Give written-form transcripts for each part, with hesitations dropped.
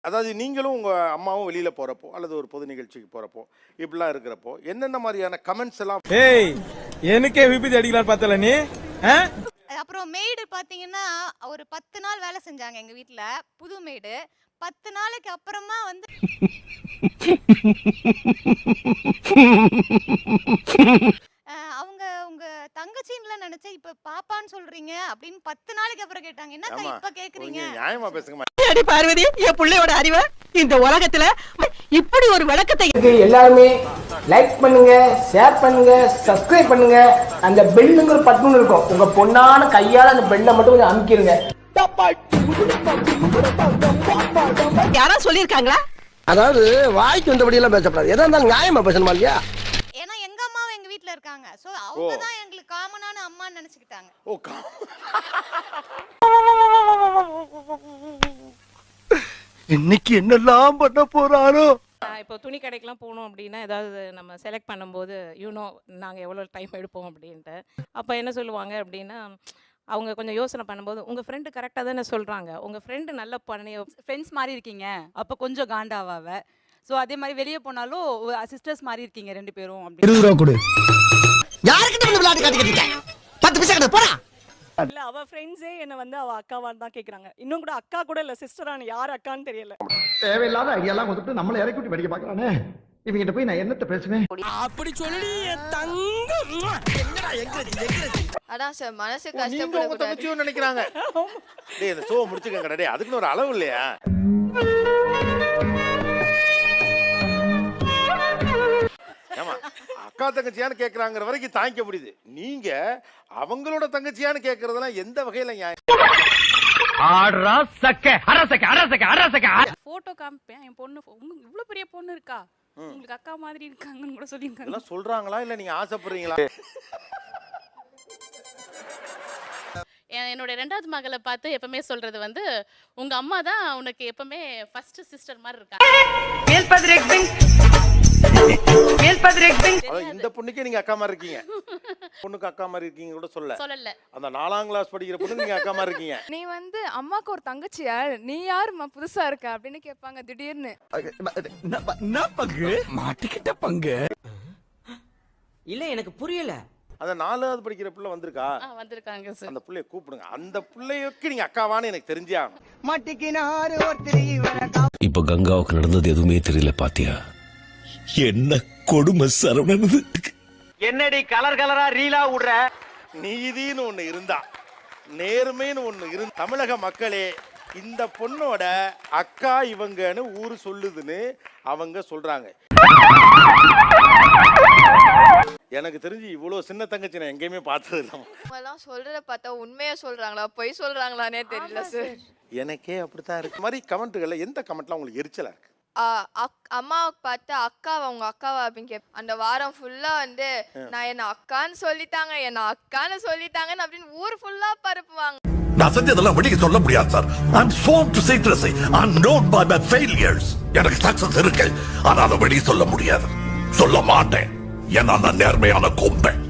அதாவது நீங்களும் உங்கள் அம்மாவும் வெளியில் போகிறப்போ அல்லது ஒரு பொது நிகழ்ச்சிக்கு போகிறப்போ இப்படிலாம் இருக்கிறப்போ என்னென்ன மாதிரியான கமெண்ட்ஸ் எல்லாம் எனக்கே விபத்து அடிக்கலாம் பார்த்தல நீ. அப்புறம் மெய்டு பார்த்தீங்கன்னா ஒரு 10 நாள் வேலை செஞ்சாங்க எங்கள் வீட்டில், புது மெய்டு. 10 நாளைக்கு அப்புறமா வந்து அவங்க உங்க தங்கச்சின்ல நினைச்சேன், இப்ப பாப்பான்னு சொல்றீங்க அப்படின்னு 10 நாளைக்கு அப்புறம் கேட்டாங்க. என்னக்கா இப்ப கேக்குறீங்க? நியாயமா பேசுங்க. அடி பார்வதி, என் பிள்ளையோட அறிவை இந்த உலகத்துல இப்படி ஒரு விளக்கத்தை எல்லாருமே லைக் பண்ணுங்க, ஷேர் பண்ணுங்க, சப்ஸ்கிரைப் பண்ணுங்க. அந்த பெல்லுங்கிற பட்டன் இருக்கும், உங்க பொண்ணான கையால அந்த பெல்லை மட்டும் கொஞ்சம் அமுக்கிடுங்க. யாரா சொல்லிருக்காங்களா? அதாவது வாய்க்கு வந்தபடி எல்லாம் பேசப்படாது, எதா இருந்தாலும் நியாயமா பேசணுமா இல்லையா? ஏன்னா எங்க அம்மாவும் எங்க வீட்ல இருக்காங்க, சோ அவங்க தான் எங்களுக்கு காமனான அம்மான்னு நினைச்சுக்கிட்டாங்க. இன்னைக்கு என்னெல்லாம் பண்ண போறாரோ. இப்போ துணி கடைக்கெலாம் போகணும் அப்படின்னா ஏதாவது நம்ம செலக்ட் பண்ணும்போது நாங்கள் எவ்வளோ டைம் எடுப்போம் அப்படின்ட்டு. அப்போ என்ன சொல்லுவாங்க அப்படின்னா, அவங்க கொஞ்சம் யோசனை பண்ணும்போது, உங்கள் ஃப்ரெண்டு கரெக்டாக தானே சொல்கிறாங்க, உங்கள் ஃப்ரெண்டு நல்ல ஃப்ரெண்ட்ஸ் மாதிரி இருக்கீங்க, அப்போ கொஞ்சம் காண்டாவாவ. ஸோ அதே மாதிரி வெளியே போனாலும் சிஸ்டர்ஸ் மாதிரி இருக்கீங்க 2 பேரும் அப்படி. 20 ரூபா கொடு. யார்கிட்ட வந்து விளையாட்டு காட்டிக்கிட்டீங்க? 10 பைசா கொடு போடா. இல்ல, அவ ஃப்ரெண்ட்ஸே என்ன வந்து அவ அக்காவான்னு தான் கேக்குறாங்க. இன்னும் கூட அக்கா கூட இல்ல, சிஸ்டரான யார் அக்கான்னு தெரியல. தேவையில்லாத ஐடியாலாம் கொடுத்துட்டு நம்மள இறக்கி விட்டு வெடிக்க பார்க்கறானே. இவங்கிட்ட போய் நான் என்னத்த பேசுவேன்? அப்படி சொல்லி தங்கம். என்னடா எங்க அதான் சார் மனசு நீங்க உங்க தங்கச்சியும் நினைக்கிறாங்க. டேய் இந்த ஷோ முடிச்சுக்கங்கடா டேய், அதுக்குன்னு ஒரு அளவு இல்லையா? ஏமா அக்கா தங்கச்சியான்னு கேட்கறாங்கிற வரைக்கும் தாங்கிக்க முடியுது. நீங்க அவங்களோட தங்கச்சியான்னு கேட்கறதெல்லாம் எந்த வகையில நியாயம்? போட்டோ காமிப்பேன், என் பொண்ணு உங்களுக்கு இவ்வளவு பெரிய பொண்ணு இருக்கா, உங்களுக்கு அக்கா மாதிரி இருக்காங்கன்னு கூட சொல்லியிருக்காங்க. இதெல்லாம் சொல்றாங்களா இல்ல நீங்க ஆசைப்படுறீங்களா? என்னோட 2வது மகளை பார்த்து எப்பவுமே சொல்றது வந்து, உங்க அம்மா தான் உனக்கு எப்பவுமே ஃபர்ஸ்ட் சிஸ்டர் மாதிரி இருக்கா. இந்த பொண்ணுக்கே நீங்க அக்கா மாதிரி இருக்கீங்க, பொண்ணுக்கு அக்கா மாதிரி இருக்கீங்க கூட சொல்லல. அந்த 4ஆம் கிளாஸ் படிக்கிற பொண்ணு நீங்க அக்கா மாதிரி இருக்கீங்க. நீ வந்து அம்மாக்கு ஒரு தங்கச்சியா, நீ யாருமா புதுசா இருக்க அப்படின்னு கேட்பாங்க திடீர்னு. மாட்டிக்கிட்ட பங்கு இல்ல, எனக்கு புரியல. அந்த 4வது படிக்கிற பிள்ளை வந்திருக்கா? வந்திருக்காங்க சார். அந்த பிள்ளைய கூப்பிடுங்க. அந்த பிள்ளைக்கு நீங்க அக்காவான்னு எனக்கு தெரிஞ்சே ஆகணும். இப்ப கங்காவுக்கு நடந்தது எதுவுமே தெரியல பாத்தியா? என்ன கொடுமை சரவணனது. என்னடி கலர் கலரா ரீலா விடுற? நீதின்னு ஒண்ணு இருந்தா, நேர்மைன்னு ஒண்ணு இருந்தா, தமிழக மக்களே இந்த பொண்ணோட அக்கா இவங்கன்னு ஊரு சொல்லுதுன்னு அவங்க சொல்றாங்க. எனக்கு தெரிஞ்சு இவ்வளவு சின்ன தங்கச்சி நான் எங்கேயுமே பார்த்தது இல்லை. சொல்றத பார்த்தா உண்மையா சொல்றாங்களா பொய் சொல்றாங்களானே தெரியல சார். எனக்கே அப்படித்தான் இருக்கு. மாதிரி கமெண்ட்டுகள்ல எந்த கமெண்ட்லாம் உங்களுக்கு எரிச்சலா இருக்கு? அம்மாவுக்கு பார்த்து அக்காவா உங்க அக்காவா அப்படின்னு கேட்பேன். அந்த வாரம் ஃபுல்லா வந்து நான் என்ன அக்கான்னு சொல்லிட்டாங்கன்னு அப்படின்னு ஊர் ஃபுல்லா பரப்புவாங்க. நான் செஞ்சதெல்லாம் வெளியே சொல்ல முடியாது sir. I'm sworn to secrecy. I'm known by my failures. எனக்கு சக்சஸ் இருக்கு, ஆனா அதை வெளியே சொல்ல முடியாது, சொல்ல மாட்டேன். ஏன்னா நான் நேர்மையான கொம்பேன்.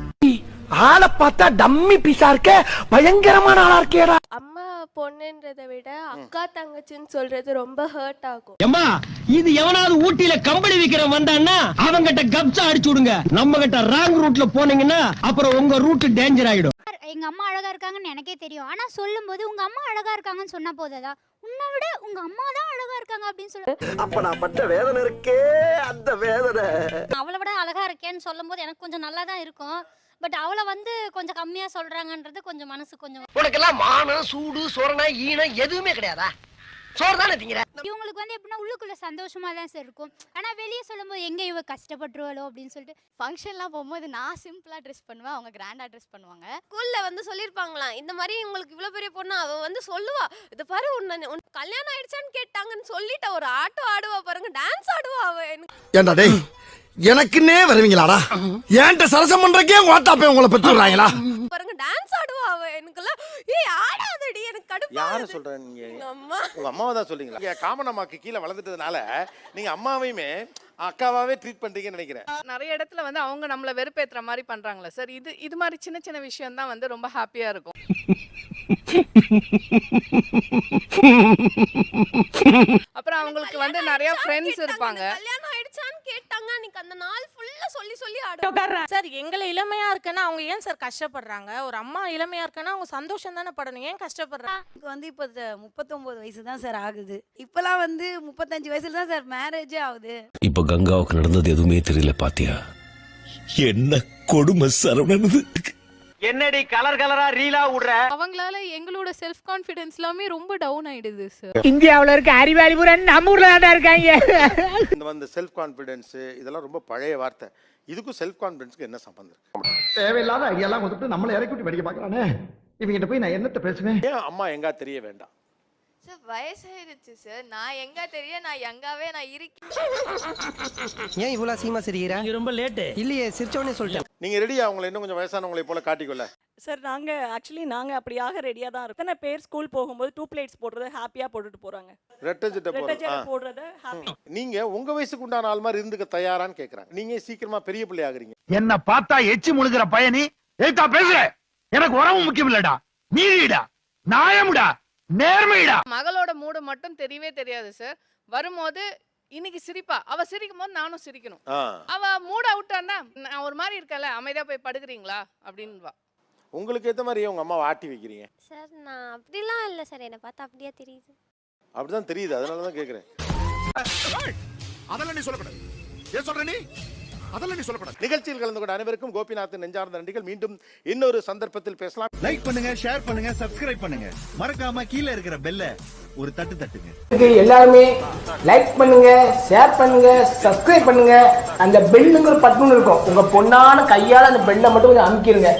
ஆளை பார்த்தா டம்மி பீஸா இருக்க, பயங்கரமான ஆளா இருக்கேடா. அம்மா பொண்ணுன்றதை விட அக்கா தங்கச்சின்னு சொல்றது ரொம்ப ஹர்ட் ஆகும். ஏம்மா, இது எவனாவது ஊட்டியில கம்பளி விக்கிறவன் வந்தான்னா அவங்கிட்ட கப்சா அடிச்சு விடுங்க. நம்ம கிட்ட ராங் ரூட்ல போனீங்கன்னா அப்புறம் உங்க ரூட் டேஞ்சர் ஆயிடும். எங்க அம்மா அழகா இருக்காங்கன்னு எனக்கே தெரியும், ஆனா சொல்லும் போது உங்க அம்மா அழகா இருக்காங்கன்னு சொன்னா போதா, உன்னை விட உங்க அம்மா தான் அழகா இருக்காங்க அப்படின்னு சொல்லு. அப்ப நான் பட்ட வேதனை இருக்கே, அந்த வேதனை. அவளை விட அழகா இருக்கேன்னு சொல்லும் போது எனக்கு கொஞ்சம் நல்லா தான் இருக்கும். பட் அவளை வந்து கொஞ்சம் கம்மியா சொல்றாங்கன்றது கொஞ்சம் மனசு கொஞ்சம். உனக்கெல்லாம் மானம் சூடு சொரணை ஈனம் எதுவுமே கிடையாதா? சோறு தானே திங்கிற. இவங்களுக்கு வந்து எப்படின்னா உள்ளுக்குள்ள சந்தோஷமா தான் சார் இருக்கும், ஆனா வெளியே சொல்லும் போது எங்க இவ கஷ்டப்பட்டுருவாளோ அப்படின்னு சொல்லிட்டு. ஃபங்க்ஷன்லாம் போகும்போது நான் சிம்பிளா ட்ரெஸ் பண்ணுவேன், அவங்க கிராண்டா ட்ரெஸ் பண்ணுவாங்க. ஸ்கூல்ல வந்து சொல்லிருப்பாங்களாம், இந்த மாதிரி உங்களுக்கு இவ்வளவு பெரிய பொண்ணு அவ வந்து சொல்லுவா, இது பாரு உன் கல்யாணம் ஆயிடுச்சான்னு கேட்டாங்கன்னு சொல்லிட்டு ஒரு ஆட்டம் ஆடுவா பாருங்க, டான்ஸ் ஆடுவா அவ. ஏண்டா டேய், எனக்குன்னே வருவீங்களாடா? ஏன்ட்ட சரசம் பண்றக்கே வாட்டாப்பே உங்களை பெற்றுறாங்களா பாருங்க, டான்ஸ் ஆடுவா அவ. எனக்குலாம் ஆடாதடி, எனக்கு கடுப்பா. யாரை சொல்றேன் நீங்க? உங்க அம்மாவை தான் சொல்றீங்களா? நீங்க காமன் அம்மாக்கு கீழே வளர்ந்துட்டதுனால நீங்க அம்மாவையுமே அக்காவாவே ட்ரீட் பண்றீங்கன்னு நினைக்கிறேன். நிறைய இடத்துல வந்து அவங்க நம்மள வெறுப்பேத்துற மாதிரி பண்றாங்களா சார். இது மாதிரி சின்ன சின்ன விஷயம் தான் வந்து ரொம்ப ஹாப்பியா இருக்கும். அப்புறம் அப்புறம் அவங்களுக்கு வந்து நிறைய ஃப்ரெண்ட்ஸ் இருப்பாங்க. கல்யாணம் ஆயிடுச்சான்னு கேட்டாங்க. அன்னைக்கு அந்த நாள் ஃபுல்லா சொல்லி ஆடுவாங்க. சார் எங்களை இளமையா இருக்குன்னா அவங்க ஏன் சார் கஷ்டப்படுறாங்க? ஒரு அம்மா இளமையா இருக்குன்னா அவங்க சந்தோஷம் தானே படணும், ஏன் கஷ்டப்படுறாங்க? எனக்கு வந்து இப்போ 39 வயசு தான் சார் ஆகுது. இப்பெல்லாம் வந்து 35 வயசுல தான் சார் மேரேஜே ஆகுது. இப்ப கங்காவுக்கு நடந்தது எதுவுமே தெரியல பாத்தியா? என்ன கொடுமை சரவணனது. என்னடி கலர் கலரா ரீலா விடுற? அவங்களால எங்களோட செல்ஃப் கான்ஃபிடன்ஸ் எல்லாமே ரொம்ப டவுன் ஆயிடுது சார். இந்தியாவுல இருக்க அறிவாளி பூரா நம்ம ஊர்ல தான் இருக்காங்க. இந்த வந்து செல்ஃப் கான்ஃபிடன்ஸ் இதெல்லாம் ரொம்ப பழைய வார்த்தை. இதுக்கும் செல்ஃப் கான்ஃபிடன்ஸ்க்கு என்ன சம்பந்தம் இருக்கு? தேவையில்லாத ஐடியாலாம் கொடுத்துட்டு நம்மள இறக்கி விட்டு படிக்க பாக்குறானே. இவங்கிட்ட போய் நான் என்னத்த பேசுவேன்? ஏன் அம்மா எங்கா தெரிய வேண்டாம்? சார் வயசாயிருச்சு சார். நான் எங்க தெரிய, நான் எங்காவே நான் இருக்கேன். ஏன் இவ்வளவு சீமா சிரிக்கிறா? நீ ரொம்ப லேட். இல்லையே சிரிச்சோனே சொல்லிட்டேன். நீங்க ரெடியா அவங்களை இன்னும் கொஞ்சம் வயசானவங்களை போல காட்டிக்கொள்ள? சார் நாங்க அப்படியாக ரெடியா தான் இருக்கோம். எத்தனை பேர் ஸ்கூல் போகும்போது 2 பிளேட்ஸ் போடுறத ஹாப்பியா போட்டுட்டு போறாங்க. ரெட்டை ஜட்டை போடுறத ஹாப்பி. நீங்க உங்க வயசுக்கு உண்டான ஆள் மாதிரி இருந்துக்க தயாரான்னு கேக்குறாங்க. நீங்க சீக்கிரமா பெரிய பிள்ளை ஆகுறீங்க. என்ன பார்த்தா எச்சி முழுகிற பயணி ஏத்தா பேசுற? எனக்கு உறவு முக்கியம் இல்லடா, நீதிடா, நியாயம்டா, நேர்மைடா. மகளோட மூடு மட்டும் தெரியவே தெரியாது சார். வரும்போது இன்னைக்கு சிரிப்பா, அவ சிரிக்கும் போது நானும் சிரிக்கணும். அவ மூட் அவுட்டானா நான் ஒரு மாதிரி இருக்கல, அமைதியா போய் படுக்கிறீங்களா அப்படின்வா. உங்களுக்கு ஏத்த மாதிரி உங்க அம்மாவை ஆட்டி வைக்கிறீங்க? சார் நான் அப்படிலாம் இல்ல சார், என்ன பார்த்தா அப்படியே தெரியுது. அப்படிதான் தெரியுது, அதனால தான் கேக்குறேன். அதெல்லாம் நீ சொல்லக்கூடாது. ஏன் சொல்ற நீ? அதெல்லாம் நீ சொல்லக்கூடாது. நிகழ்ச்சியில் கலந்து கொண்ட அனைவருக்கும் கோபிநாத் நெஞ்சார்ந்த நன்றிகள். மீண்டும் இன்னொரு சந்தர்ப்பத்தில் பேசலாம். லைக் பண்ணுங்க, ஷேர் பண்ணுங்க, சப்ஸ்கிரைப் பண்ணுங்க. மறக்காம கீழே இருக்கிற பெல்ல ஒரு தட்டு தட்டுங்க. எல்லாருமே லைக் பண்ணுங்க, ஷேர் பண்ணுங்க, சப்ஸ்கிரைப் பண்ணுங்க. அந்த பெல்லுங்கிற பட்டன் இருக்கும், உங்க பொண்ணான கையால அந்த பெல்லை மட்டும் கொஞ்சம் அமுக்கிடுங்க.